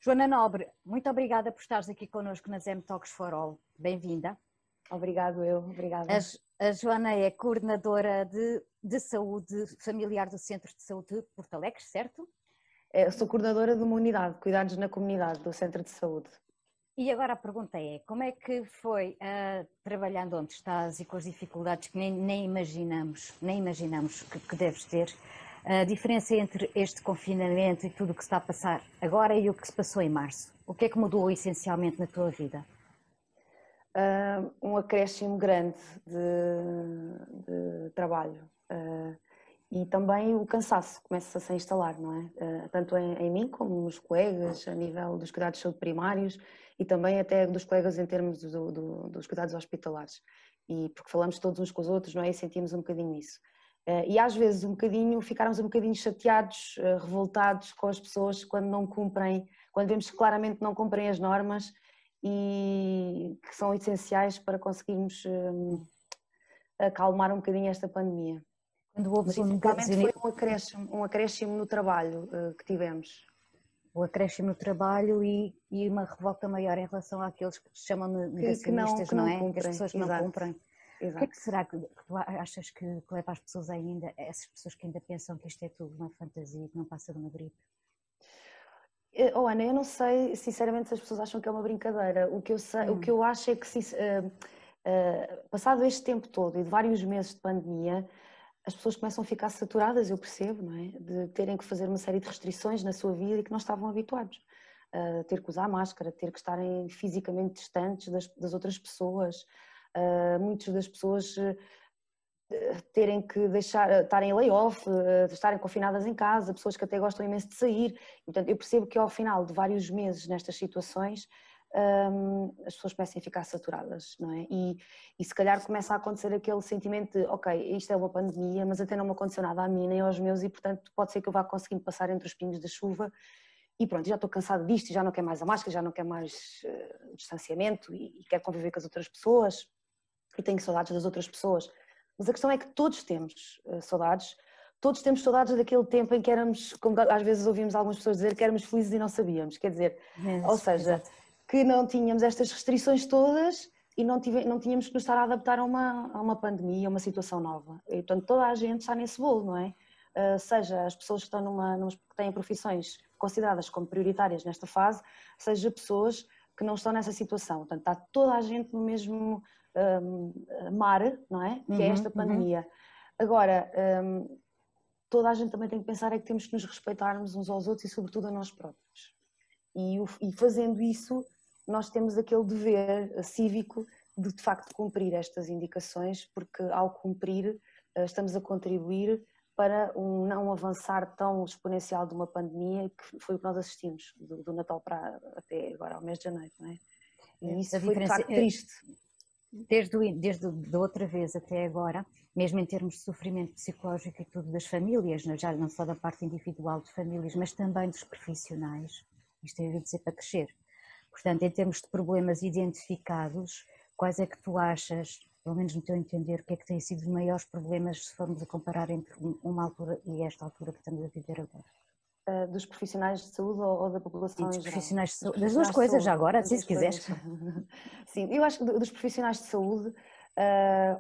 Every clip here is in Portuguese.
Joana Nobre, muito obrigada por estares aqui connosco nas M-Talks for All. Bem-vinda. Obrigada. A Joana é coordenadora de saúde familiar do Centro de Saúde de Porto Alegre, certo? Eu sou coordenadora de uma unidade de cuidados na comunidade do Centro de Saúde. E agora a pergunta é, como é que foi trabalhando onde estás e com as dificuldades que nem imaginamos que deves ter, a diferença entre este confinamento e tudo o que se está a passar agora e o que se passou em março? O que é que mudou essencialmente na tua vida? Um acréscimo grande de trabalho e também o cansaço começa-se a instalar, não é? Tanto em mim como nos colegas, a nível dos cuidados de saúde primários e também até dos colegas em termos dos cuidados hospitalares. E porque falamos todos uns com os outros, não é? E sentimos um bocadinho isso. E às vezes ficarmos um bocadinho chateados, revoltados com as pessoas quando não cumprem, quando vemos que claramente não cumprem as normas e que são essenciais para conseguirmos acalmar um bocadinho esta pandemia. Quando houve foi um acréscimo no trabalho que tivemos. O acréscimo no trabalho e uma revolta maior em relação àqueles que se chamam negacionistas, não é? Cumprem. As pessoas que Exato. não cumprem. Exato. O que é que será que tu achas que leva as pessoas ainda, essas pessoas que ainda pensam que isto é tudo uma fantasia, que não passa de uma gripe? Ana, eu não sei sinceramente se as pessoas acham que é uma brincadeira. O que eu acho é que passado este tempo todo e de vários meses de pandemia, as pessoas começam a ficar saturadas, eu percebo, não é? De terem que fazer uma série de restrições na sua vida e que não estavam habituados. Ter que usar máscara, ter que estarem fisicamente distantes das outras pessoas. Muitas das pessoas terem que estarem em layoff, estarem confinadas em casa, pessoas que até gostam imenso de sair. E, portanto, eu percebo que ao final de vários meses nestas situações, as pessoas começam a ficar saturadas, não é? E se calhar começa a acontecer aquele sentimento de, ok, isto é uma pandemia, mas até não me aconteceu nada a mim nem aos meus e, portanto, pode ser que eu vá conseguindo passar entre os pingos da chuva e pronto, já estou cansada disto, já não quero mais a máscara, já não quero mais o distanciamento e quero conviver com as outras pessoas e tenho saudades das outras pessoas. Mas a questão é que todos temos saudades, todos temos saudades daquele tempo em que éramos, como às vezes ouvimos algumas pessoas dizer, que éramos felizes e não sabíamos, quer dizer, ou seja, exato, que não tínhamos estas restrições todas e não tínhamos que nos estar a adaptar a uma pandemia, a uma situação nova. E, portanto, toda a gente está nesse bolo, não é? Seja as pessoas que estão que têm profissões consideradas como prioritárias nesta fase, seja pessoas que não estão nessa situação. Portanto, está toda a gente no mesmo mar, não é? Que é esta pandemia. Agora, toda a gente também tem que pensar é que temos que nos respeitarmos uns aos outros e sobretudo a nós próprios. E fazendo isso, nós temos aquele dever cívico de facto cumprir estas indicações, porque ao cumprir estamos a contribuir para um não avançar tão exponencial de uma pandemia que foi o que nós assistimos do Natal para até agora ao mês de janeiro, não é? E isso foi de facto triste. Desde da outra vez até agora, mesmo em termos de sofrimento psicológico e tudo das famílias, já não só da parte individual de famílias, mas também dos profissionais, isto tem a dizer para crescer. Portanto, em termos de problemas identificados, quais é que tu achas, pelo menos no teu entender, o que é que têm sido os maiores problemas se formos a comparar entre uma altura e esta altura que estamos a viver agora? Dos profissionais de saúde ou da população em geral? Profissionais de saúde, das duas coisas já agora, se quiseres. Sim, eu acho que dos profissionais de saúde,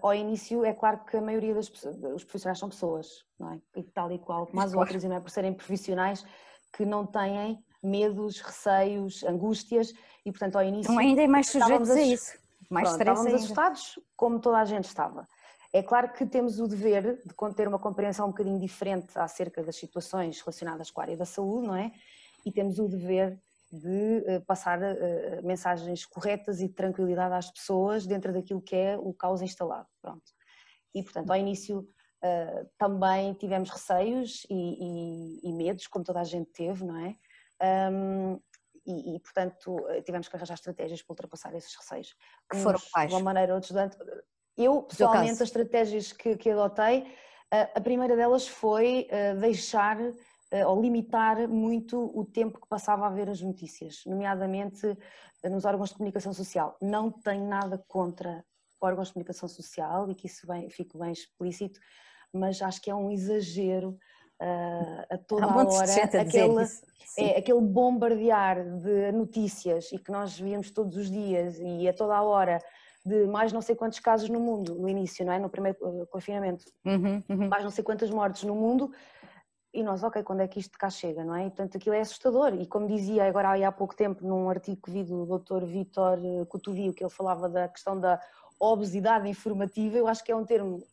ao início é claro que a maioria dos profissionais são pessoas, não é? E tal e qual, mas outras, e não é por serem profissionais que não têm medos, receios, angústias e portanto ao início... Então ainda é mais sujeitos a isso, mais stress ainda. Estávamos assustados como toda a gente estava. É claro que temos o dever de ter uma compreensão um bocadinho diferente acerca das situações relacionadas com a área da saúde, não é? E temos o dever de passar mensagens corretas e de tranquilidade às pessoas dentro daquilo que é o caos instalado, pronto. E, portanto, ao início também tivemos receios e medos, como toda a gente teve, não é? Portanto, tivemos que arranjar estratégias para ultrapassar esses receios. Que foram quais? De uma maneira ou de outra. Eu, pessoalmente, as estratégias que adotei, a primeira delas foi deixar ou limitar muito o tempo que passava a ver as notícias, nomeadamente nos órgãos de comunicação social. Não tenho nada contra órgãos de comunicação social e que isso fique bem explícito, mas acho que é um exagero a toda Há a montes de hora, gente a dizer isso. aquele bombardear de notícias e que nós víamos todos os dias e a toda a hora de mais não sei quantos casos no mundo, no início, não é? No primeiro confinamento, mais não sei quantas mortes no mundo, e nós, ok, quando é que isto cá chega, não é? E, portanto, aquilo é assustador, e como dizia agora há pouco tempo num artigo que vi do Dr. Vítor Cotovio, que ele falava da questão da obesidade informativa, eu acho que é um termo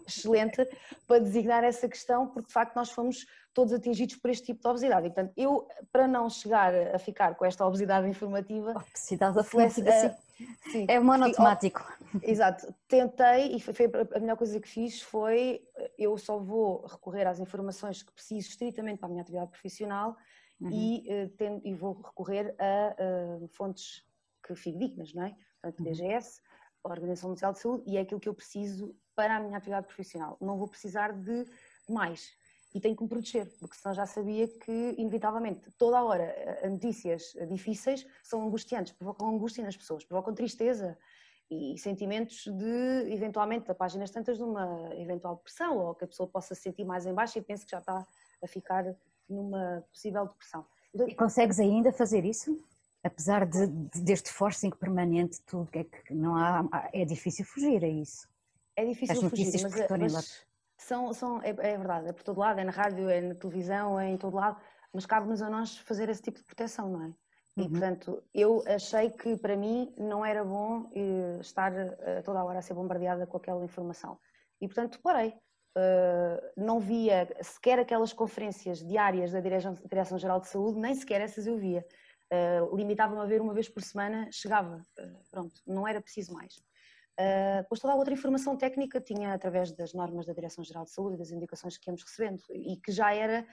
excelente para designar essa questão, porque de facto nós fomos todos atingidos por este tipo de obesidade. E, portanto, eu, para não chegar a ficar com esta obesidade informativa... Obesidade informativa, sim. É monotemático. Exato. Tentei, e foi a melhor coisa que fiz foi, eu só vou recorrer às informações que preciso estritamente para a minha atividade profissional e vou recorrer a fontes que fidedignas, não é? Portanto, DGS, a Organização Mundial de Saúde, e é aquilo que eu preciso para a minha atividade profissional. Não vou precisar de mais. E tenho que me proteger, porque senão já sabia que, inevitavelmente, toda a hora, notícias difíceis são angustiantes, provocam angústia nas pessoas, provocam tristeza e sentimentos de, eventualmente, a páginas tantas de uma eventual depressão, ou que a pessoa possa se sentir mais em baixo e pense que já está a ficar numa possível depressão. E consegues ainda fazer isso? Apesar deste forcing permanente, tudo que é que não há, é difícil fugir a isso. É difícil fugir, mas é verdade, é por todo lado, é na rádio, é na televisão, é em todo lado, mas cabe-nos a nós fazer esse tipo de proteção, não é? E, portanto, eu achei que para mim não era bom estar toda a hora a ser bombardeada com aquela informação. E, portanto, parei. Não via sequer aquelas conferências diárias da Direção-Geral de Saúde, nem sequer essas eu via. Limitava-me a ver uma vez por semana, chegava. Pronto, não era preciso mais. Depois toda a outra informação técnica tinha através das normas da Direção-Geral de Saúde e das indicações que íamos recebendo e que já era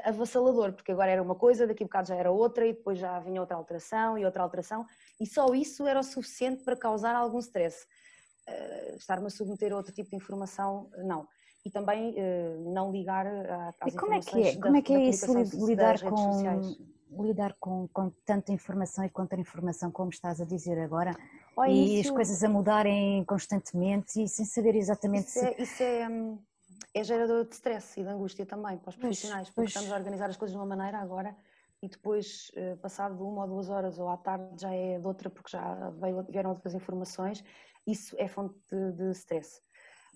avassalador, porque agora era uma coisa, daqui a bocado já era outra e depois já vinha outra alteração e só isso era o suficiente para causar algum stress. Estar-me a submeter a outro tipo de informação, não. E também não ligar às informações como é que é isso, das redes sociais. Lidar com tanta informação e contra-informação como estás a dizer agora, Ao e início, as coisas a mudarem constantemente e sem saber exatamente isso é gerador de stress e de angústia também para os profissionais, porque estamos a organizar as coisas de uma maneira agora e depois, passado 1 ou 2 horas ou à tarde, já é de outra porque já vieram outras informações. Isso é fonte de stress.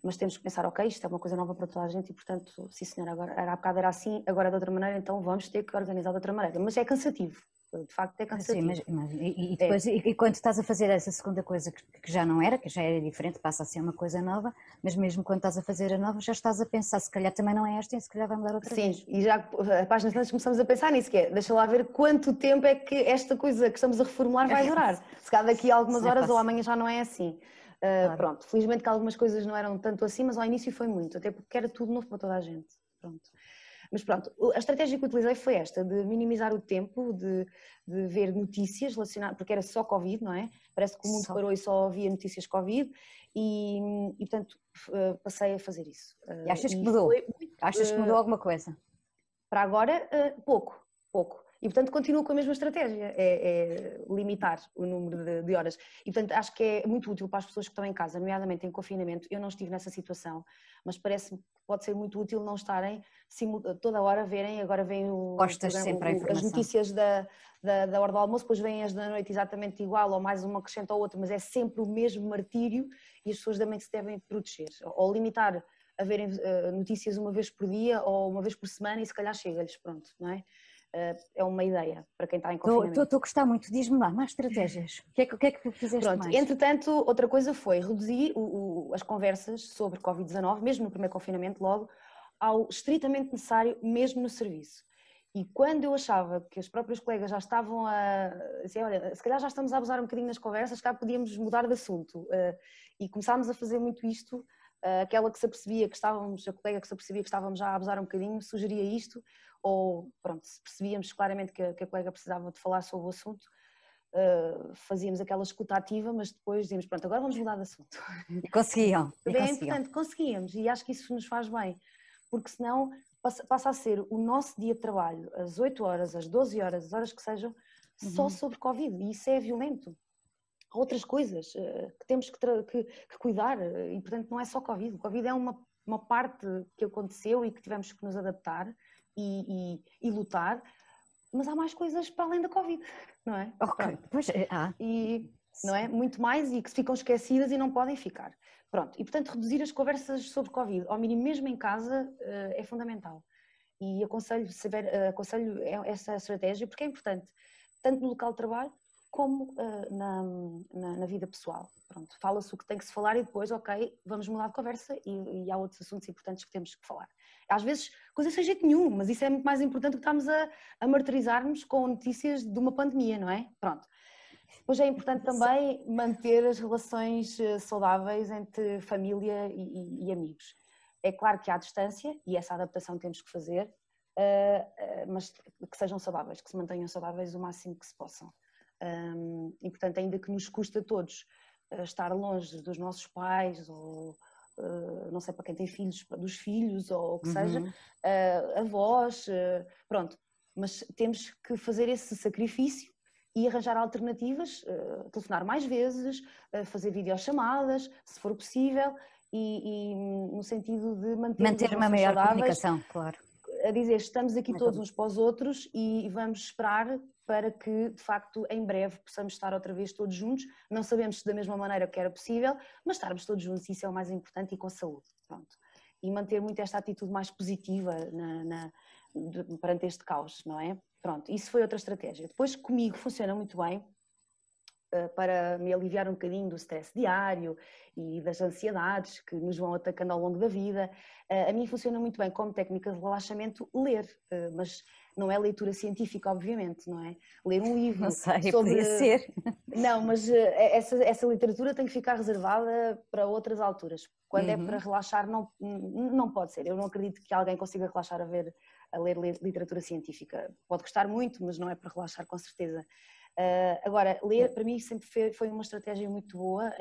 Mas temos que pensar, ok, isto é uma coisa nova para toda a gente e, portanto, sim senhora, agora, há bocado era assim, agora é de outra maneira, então vamos ter que organizar de outra maneira. Mas é cansativo, de facto é cansativo. Sim, e depois, e quando estás a fazer essa segunda coisa que já não era, que já era diferente, passa a ser uma coisa nova, mas mesmo quando estás a fazer a nova já estás a pensar, se calhar também não é esta e se calhar vai mudar outra vez. Sim, e já a páginas antes começamos a pensar nisso, que é, deixa lá ver quanto tempo é que esta coisa que estamos a reformular vai durar. Se calhar daqui a algumas horas ou amanhã já não é assim. Claro. Pronto, felizmente que algumas coisas não eram tanto assim, mas ao início foi muito, até porque era tudo novo para toda a gente. Pronto. Mas pronto, a estratégia que utilizei foi esta, de minimizar o tempo, de ver notícias relacionadas, porque era só Covid, não é? Parece que o mundo parou e só havia notícias Covid e portanto passei a fazer isso. E achas que mudou? Achas que mudou alguma coisa? Para agora, pouco. E, portanto, continuo com a mesma estratégia, é limitar o número de horas. E, portanto, acho que é muito útil para as pessoas que estão em casa, nomeadamente em confinamento. Eu não estive nessa situação, mas parece-me que pode ser muito útil não estarem toda a hora a verem, agora vem as notícias da hora do almoço, depois vêm as da noite exatamente igual, ou mais uma acrescenta ao outro, mas é sempre o mesmo martírio e as pessoas também se devem proteger, ou limitar a verem notícias uma vez por dia ou uma vez por semana e se calhar chega-lhes, pronto, não é? É uma ideia para quem está em confinamento. Estou a gostar muito, diz-me lá, mais estratégias. O que é que fizeste Pronto, mais? Entretanto, outra coisa foi reduzir as conversas sobre Covid-19, mesmo no primeiro confinamento logo, ao estritamente necessário, mesmo no serviço. E quando eu achava que os próprios colegas já estavam a dizer, olha, se calhar já estamos a abusar um bocadinho nas conversas, cá podíamos mudar de assunto. E começámos a fazer muito isto, aquela que se apercebia que estávamos, a colega que se apercebia que estávamos já a abusar um bocadinho, sugeria isto, ou pronto, se percebíamos claramente que a colega precisava de falar sobre o assunto, fazíamos aquela escuta ativa, mas depois dizíamos, pronto, agora vamos mudar de assunto. E conseguiam. Bem importante, conseguíamos, e acho que isso nos faz bem, porque senão passa a ser o nosso dia de trabalho, às 8 horas, às 12 horas, as horas que sejam, só sobre Covid, e isso é violento. Há outras coisas que temos que cuidar, e portanto não é só Covid, o Covid é uma uma parte que aconteceu e que tivemos que nos adaptar e lutar, mas há mais coisas para além da Covid, não é? Ok, pois, E, não é? Muito mais e que ficam esquecidas e não podem ficar. Pronto, e portanto reduzir as conversas sobre Covid, ao mínimo mesmo em casa, é fundamental. E aconselho essa estratégia porque é importante, tanto no local de trabalho como na vida pessoal. Pronto, fala-se o que tem que se falar e depois, ok, vamos mudar de conversa e há outros assuntos importantes que temos que falar. Às vezes, coisas sem jeito nenhum, mas isso é muito mais importante do que estarmos a martirizar-nos com notícias de uma pandemia, não é? Pronto. Depois é importante também manter as relações saudáveis entre família e amigos. É claro que há distância e essa adaptação temos que fazer, mas que sejam saudáveis, que se mantenham saudáveis o máximo que se possam. E portanto, ainda que nos custe a todos estar longe dos nossos pais ou não sei para quem tem filhos, dos filhos ou o que seja, avós, pronto, mas temos que fazer esse sacrifício e arranjar alternativas, telefonar mais vezes, fazer videochamadas, se for possível, e no sentido de manter as manter uma relações maior saudáveis, comunicação, claro. a dizer, estamos aqui todos uns para os outros e vamos esperar para que, de facto, em breve possamos estar outra vez todos juntos. Não sabemos se da mesma maneira que era possível, mas estarmos todos juntos, isso é o mais importante e com saúde. Pronto. E manter muito esta atitude mais positiva perante este caos, não é? Pronto, isso foi outra estratégia. Depois, comigo funciona muito bem para me aliviar um bocadinho do stress diário e das ansiedades que nos vão atacando ao longo da vida. A mim funciona muito bem como técnica de relaxamento ler, mas não é leitura científica, obviamente, não é? Ler um livro Não sei, sobre... podia ser. Não, mas essa literatura tem que ficar reservada para outras alturas. Quando é para relaxar, não pode ser. Eu não acredito que alguém consiga relaxar a ler literatura científica. Pode gostar muito, mas não é para relaxar, com certeza. Agora, ler para mim sempre foi uma estratégia muito boa,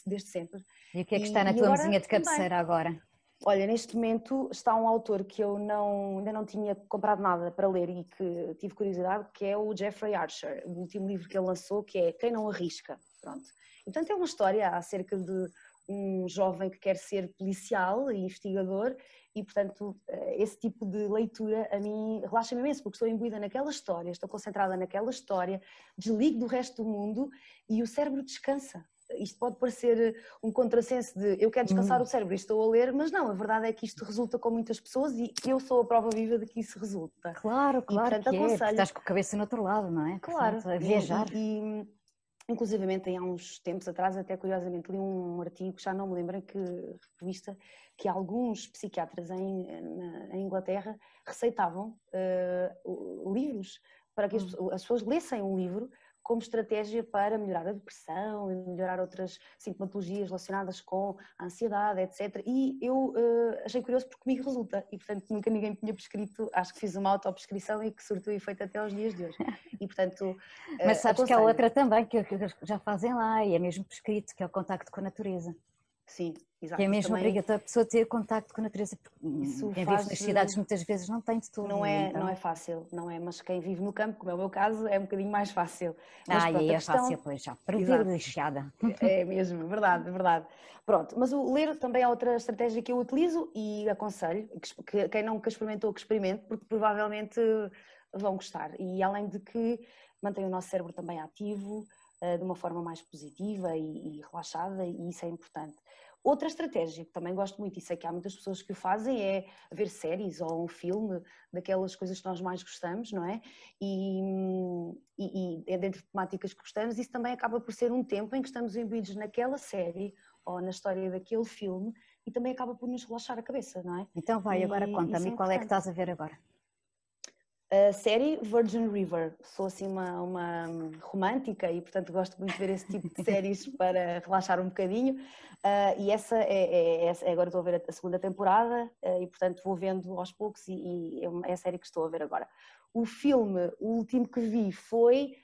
desde sempre. E o que é que está na tua mesinha de cabeceira agora? Olha, neste momento está um autor que eu ainda não tinha comprado nada para ler e que tive curiosidade, que é o Jeffrey Archer, o último livro que ele lançou, que é Quem Não Arrisca. Pronto. E, portanto, é uma história acerca de um jovem que quer ser policial e investigador e, portanto, esse tipo de leitura a mim relaxa-me imenso, porque estou imbuída naquela história, estou concentrada naquela história, desligo do resto do mundo e o cérebro descansa. Isto pode parecer um contrassenso de eu quero descansar o cérebro e estou a ler, mas não, a verdade é que isto resulta com muitas pessoas e eu sou a prova viva de que isso resulta. Claro, claro, e, portanto, que aconselho... é, porque estás com a cabeça no outro lado, não é? Claro, Portanto, a viajar. Inclusivamente, há uns tempos atrás, até curiosamente, li um artigo, já não me lembro em que revista, que alguns psiquiatras em Inglaterra receitavam livros para que as pessoas lessem um livro como estratégia para melhorar a depressão e melhorar outras sintomatologias relacionadas com a ansiedade, etc. E eu achei curioso porque comigo resulta e, portanto, nunca ninguém me tinha prescrito, acho que fiz uma autoprescrição e que surtiu efeito até aos dias de hoje. E, portanto, mas sabes que há aconselho. outra também que já fazem lá e é mesmo prescrito, que é o contacto com a natureza. Sim, exato. Que é mesmo obrigatório a pessoa ter contacto com a natureza, porque quem vive nas cidades muitas vezes não tem de tudo. Não é fácil, não é, mas quem vive no campo, como é o meu caso, é um bocadinho mais fácil. Mas pronto, aí é fácil, pois já, privilegiada. É mesmo, verdade, verdade. Pronto, mas o ler também é outra estratégia que eu utilizo e aconselho, que quem nunca experimentou, que experimente, porque provavelmente vão gostar. E além de que mantém o nosso cérebro também ativo, de uma forma mais positiva e relaxada, e isso é importante. Outra estratégia que também gosto muito e sei que há muitas pessoas que o fazem é ver séries ou um filme daquelas coisas que nós mais gostamos, não é? E dentre temáticas que gostamos, isso também acaba por ser um tempo em que estamos imbuídos naquela série ou na história daquele filme e também acaba por nos relaxar a cabeça, não é? Então vai, agora conta-me qual é que estás a ver agora. A série Virgin River, sou assim uma romântica e portanto gosto muito de ver esse tipo de séries para relaxar um bocadinho e essa agora estou a ver a segunda temporada e portanto vou vendo aos poucos e é a série que estou a ver agora. O filme, o último que vi foi,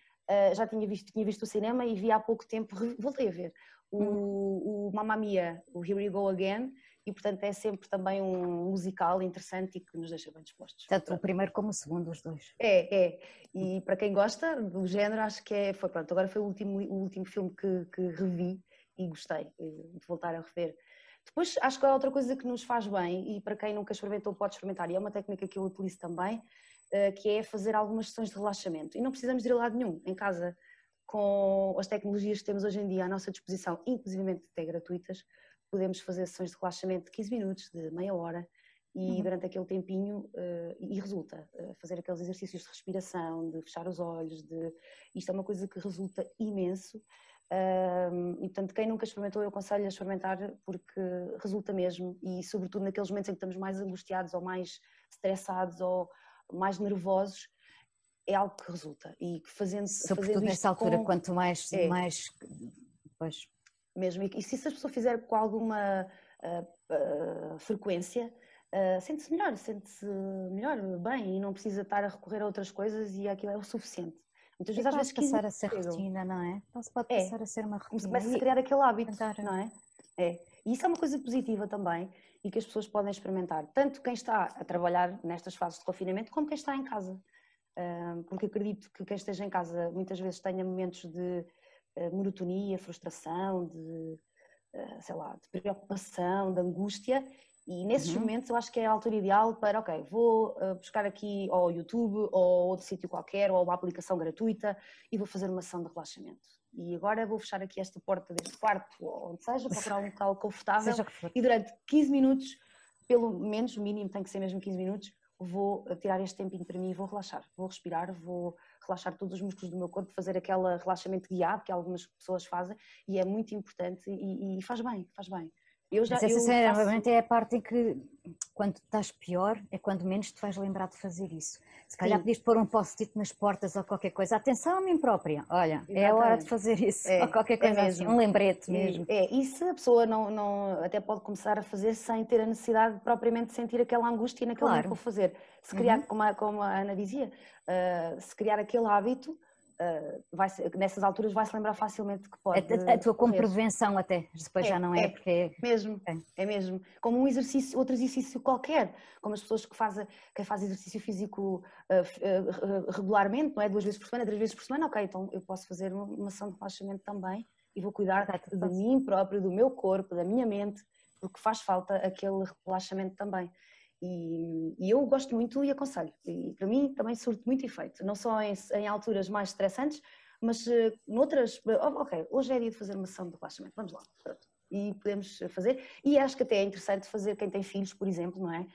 já tinha visto o cinema e vi há pouco tempo, voltei a ver, o Mamma Mia, o Here We Go Again, e portanto é sempre também um musical interessante e que nos deixa bem dispostos. Tanto o primeiro como o segundo, os dois. E para quem gosta do género, acho que foi pronto, agora foi o último filme que revi e gostei de voltar a rever. Depois, acho que há outra coisa que nos faz bem, e para quem nunca experimentou pode experimentar, e é uma técnica que eu utilizo também, que é fazer algumas sessões de relaxamento. E não precisamos de ir a lado nenhum, em casa, com as tecnologias que temos hoje em dia à nossa disposição, inclusivamente até gratuitas, podemos fazer sessões de relaxamento de 15 minutos, de meia hora, e durante aquele tempinho, e resulta, fazer aqueles exercícios de respiração, de fechar os olhos, isto é uma coisa que resulta imenso. E portanto, quem nunca experimentou, eu aconselho a experimentar, porque resulta mesmo, e sobretudo naqueles momentos em que estamos mais angustiados ou mais estressados ou mais nervosos, é algo que resulta, e que Sobretudo nessa altura, quanto mais, pois. Mesmo, e se a pessoa fizer com alguma frequência, sente-se melhor, bem, e não precisa estar a recorrer a outras coisas, e aquilo é o suficiente. Muitas vezes, às vezes, passar a ser rotina, não é? Pode passar a ser uma rotina. Começa a criar aquele hábito, não é? E isso é uma coisa positiva também, e que as pessoas podem experimentar, tanto quem está a trabalhar nestas fases de confinamento, como quem está em casa. Porque acredito que quem esteja em casa muitas vezes tenha momentos de monotonia, frustração, sei lá, de preocupação, de angústia, e nesses momentos eu acho que é a altura ideal para, ok, vou buscar aqui ao YouTube ou outro sítio qualquer, ou uma aplicação gratuita, e vou fazer uma sessão de relaxamento. E agora vou fechar aqui esta porta deste quarto, ou onde seja, procurar um local confortável, e durante 15 minutos, pelo menos, o mínimo tem que ser mesmo 15 minutos, vou tirar este tempinho para mim e vou relaxar, vou respirar, vou relaxar todos os músculos do meu corpo, fazer aquele relaxamento guiado que algumas pessoas fazem, e é muito importante, e faz bem, faz bem. Sinceramente, é a parte em que, quando estás pior, é quando menos te vais lembrar de fazer isso. Se calhar podias pôr um post-it nas portas ou qualquer coisa. Atenção a mim própria, olha, exatamente, é a hora de fazer isso, ou qualquer coisa assim, um lembrete mesmo. E se a pessoa não até pode começar a fazer sem ter a necessidade de propriamente sentir aquela angústia naquele momento que vou fazer. Se criar, como a Ana dizia, se criar aquele hábito, nessas alturas vai-se lembrar facilmente que pode. A tua como prevenção até, depois já não é, porque... É mesmo. Como um exercício, outro exercício qualquer, como as pessoas que fazem exercício físico regularmente, não é? 2 vezes por semana, 3 vezes por semana, ok, então eu posso fazer uma sessão de relaxamento também, e vou cuidar de mim próprio, do meu corpo, da minha mente, porque faz falta aquele relaxamento também. E eu gosto muito e aconselho, e para mim também surte muito efeito, não só em alturas mais estressantes, mas noutras, ok, hoje é dia de fazer uma sessão de relaxamento, vamos lá, pronto. E podemos fazer, e acho que até é interessante fazer, quem tem filhos, por exemplo, não é?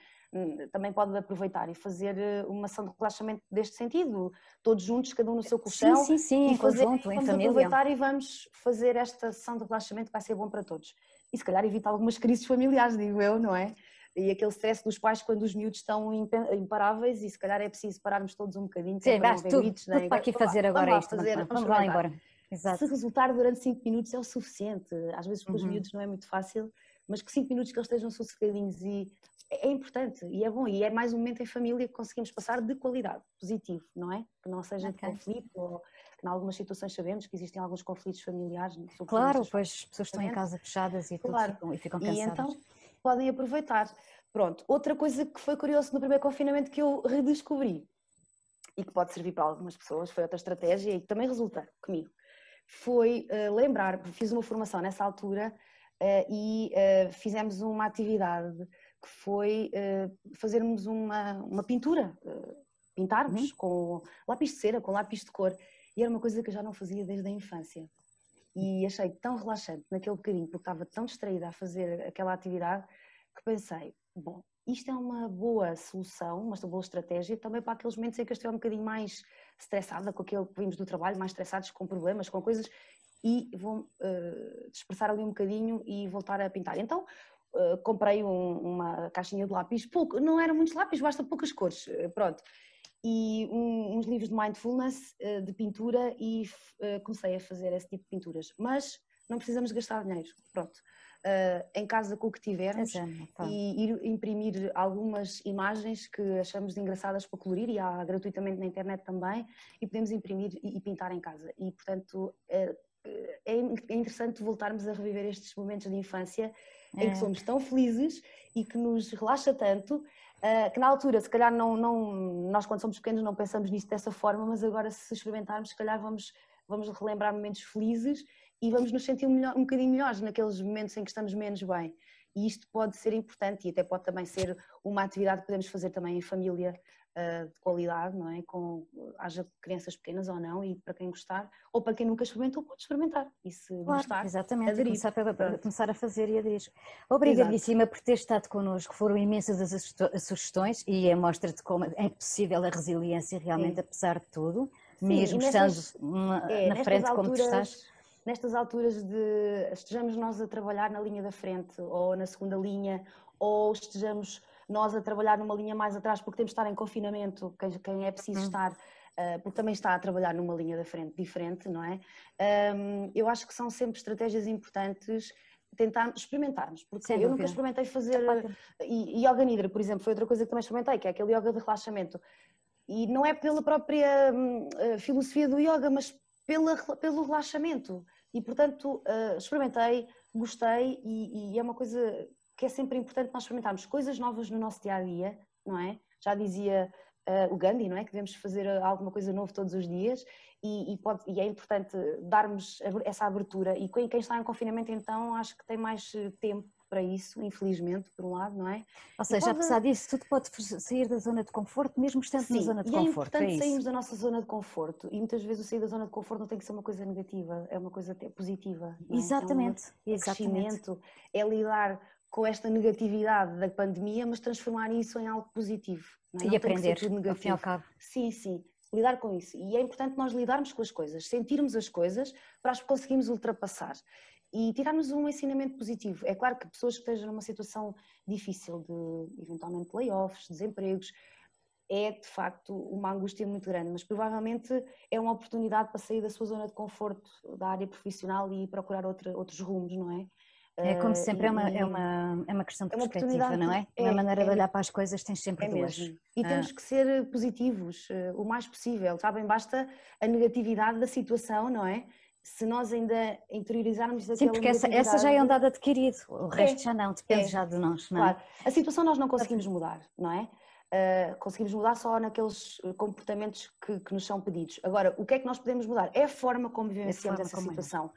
Também pode aproveitar e fazer uma sessão de relaxamento deste sentido, todos juntos, cada um no seu colchão. Sim, em conjunto, em família. Vamos aproveitar e vamos fazer esta sessão de relaxamento que vai ser bom para todos. E se calhar evita algumas crises familiares, digo eu, não é? E aquele stress dos pais quando os miúdos estão imparáveis, e se calhar é preciso pararmos todos um bocadinho. Sim, tudo para aqui fazer agora isto. Vamos lá embora. Exato. Se resultar durante 5 minutos é o suficiente. Às vezes para os miúdos não é muito fácil, mas que 5 minutos que eles estejam sossegadinhos, e é importante, e é bom, e é mais um momento em família que conseguimos passar de qualidade, positivo, não é? Que não seja de conflito, ou que em algumas situações sabemos que existem alguns conflitos familiares. Claro, pois as pessoas estão em casa fechadas e ficam cansadas. E então podem aproveitar. Pronto, outra coisa que foi curioso no primeiro confinamento que eu redescobri, e que pode servir para algumas pessoas, foi outra estratégia e que também resulta comigo, foi lembrar, fiz uma formação nessa altura e fizemos uma atividade que foi fazermos uma pintura, pintarmos com lápis de cera, com lápis de cor, e era uma coisa que eu já não fazia desde a infância. E achei tão relaxante naquele bocadinho, porque estava tão distraída a fazer aquela atividade, que pensei, bom, isto é uma boa solução, uma boa estratégia também para aqueles momentos em que eu estiver um bocadinho mais estressada com aquilo que vimos do trabalho, mais estressados com problemas, com coisas, e vou dispersar ali um bocadinho e voltar a pintar. Então comprei uma caixinha de lápis, não eram muitos lápis, basta poucas cores, pronto. E uns livros de mindfulness, de pintura, e comecei a fazer esse tipo de pinturas. Mas não precisamos gastar dinheiro, pronto. Em casa com o que tivermos, e ir imprimir algumas imagens que achamos engraçadas para colorir, e há gratuitamente na internet também, e podemos imprimir e pintar em casa. E, portanto, é interessante voltarmos a reviver estes momentos de infância em que somos tão felizes e que nos relaxa tanto, que na altura, se calhar, nós quando somos pequenos não pensamos nisto dessa forma, mas agora, se experimentarmos, se calhar vamos relembrar momentos felizes e vamos nos sentir um bocadinho melhores naqueles momentos em que estamos menos bem. e isto pode ser importante e até pode também ser uma atividade que podemos fazer também em família, de qualidade, não é? Haja crianças pequenas ou não, e para quem gostar, ou para quem nunca experimentou, pode experimentar e se gostar, exatamente, aderir. Começar a fazer e aderir. Obrigadíssima por ter estado connosco, foram imensas as sugestões e a mostra de como é possível a resiliência realmente, apesar de tudo, mesmo estando na frente como tu estás. Nestas alturas de estejamos nós a trabalhar na linha da frente ou na segunda linha, ou estejamos nós a trabalhar numa linha mais atrás porque temos de estar em confinamento, quem é preciso estar, porque também está a trabalhar numa linha da frente diferente, não é? Eu acho que são sempre estratégias importantes experimentarmos, porque eu nunca experimentei fazer yoga nidra, por exemplo, foi outra coisa que também experimentei, que é aquele yoga de relaxamento. E não é pela própria filosofia do yoga, mas pelo relaxamento. E, portanto, experimentei, gostei e é uma coisa que é sempre importante nós experimentarmos coisas novas no nosso dia-a-dia, não é? Já dizia o Gandhi, não é? Que devemos fazer alguma coisa nova todos os dias e é importante darmos essa abertura. E quem está em confinamento, então, acho que tem mais tempo para isso, infelizmente, por um lado, não é? Ou seja, apesar disso, tudo pode sair da zona de conforto, mesmo estando na zona de conforto. É importante sairmos da nossa zona de conforto e muitas vezes o sair da zona de conforto não tem que ser uma coisa negativa, é uma coisa até positiva. Não é? Exatamente. É crescimento, é lidar com esta negatividade da pandemia, mas transformar isso em algo positivo. Não é? E não aprender, tudo negativo. ao fim e ao cabo. Sim, lidar com isso. E é importante nós lidarmos com as coisas, sentirmos as coisas para as conseguirmos ultrapassar. E tirarmos um ensinamento positivo. É claro que pessoas que estejam numa situação difícil de, eventualmente, layoffs, desempregos, é de facto uma angústia muito grande, mas provavelmente é uma oportunidade para sair da sua zona de conforto, da área profissional e procurar outros rumos, não é? É como sempre, é uma questão de perspectiva, não é? Uma maneira de olhar para as coisas, tens sempre duas. Mesmo. E temos que ser positivos o mais possível, sabem? Basta a negatividade da situação, não é? Se nós ainda interiorizarmos aquela negatividade... Sim, porque essa já é um dado adquirido, o resto já não, depende já de nós, não é? Claro, a situação nós não conseguimos mudar, não é? Conseguimos mudar só naqueles comportamentos que nos são pedidos. Agora, o que é que nós podemos mudar? É a forma como vivenciamos essa situação.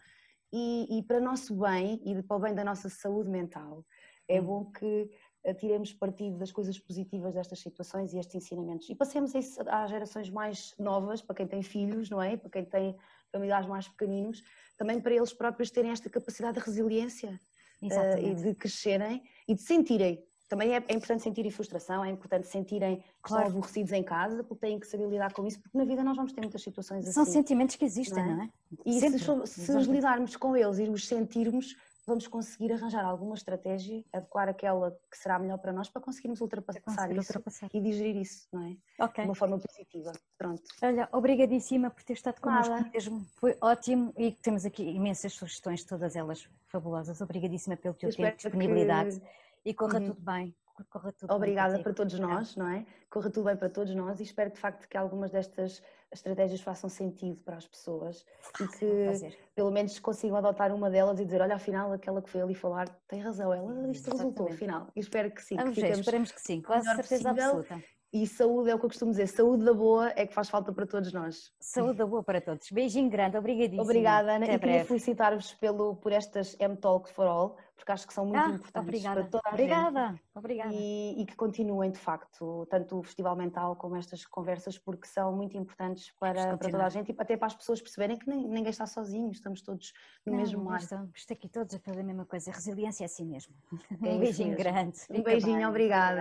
E para o nosso bem e para o bem da nossa saúde mental, é bom que tiremos partido das coisas positivas destas situações e estes ensinamentos. E passemos isso às gerações mais novas, para quem tem filhos, não é? Para quem tem familiares mais pequeninos, também para eles próprios terem esta capacidade de resiliência e de crescerem e de sentirem. Também é importante sentirem frustração, é importante sentirem que estão aborrecidos em casa, porque têm que saber lidar com isso, porque na vida nós vamos ter muitas situações assim. São sentimentos que existem, não é? E se os lidarmos com eles e os sentirmos, vamos conseguir arranjar alguma estratégia, adequar aquela que será melhor para nós, para conseguirmos ultrapassar isso e digerir isso, não é? De uma forma positiva. Pronto. Olha, obrigadíssima por ter estado connosco mesmo, foi ótimo e temos aqui imensas sugestões, todas elas fabulosas. Obrigadíssima pelo teu tempo, disponibilidade e corra tudo bem. Obrigada para todos nós, não é? Corra tudo bem para todos nós e espero de facto que algumas destas estratégias façam sentido para as pessoas e que pelo menos consigam adotar uma delas e dizer, olha, afinal aquela que foi ali falar tem razão, isto resultou afinal. E espero que sim. Esperemos que sim, com a certeza absoluta. E saúde é o que eu costumo dizer, saúde da boa é que faz falta para todos nós. Saúde da boa para todos. Beijinho grande, obrigadíssima. Obrigada, Ana. E queria felicitar-vos por estas M-Talks for All, porque acho que são muito importantes para toda a gente. Obrigada. E que continuem, de facto, tanto o Festival Mental como estas conversas, porque são muito importantes para toda a gente e até para as pessoas perceberem que ninguém está sozinho, estamos todos no mesmo mar. Estamos aqui todos a fazer a mesma coisa. Resiliência é assim mesmo. Um beijinho grande. Um beijinho, obrigada.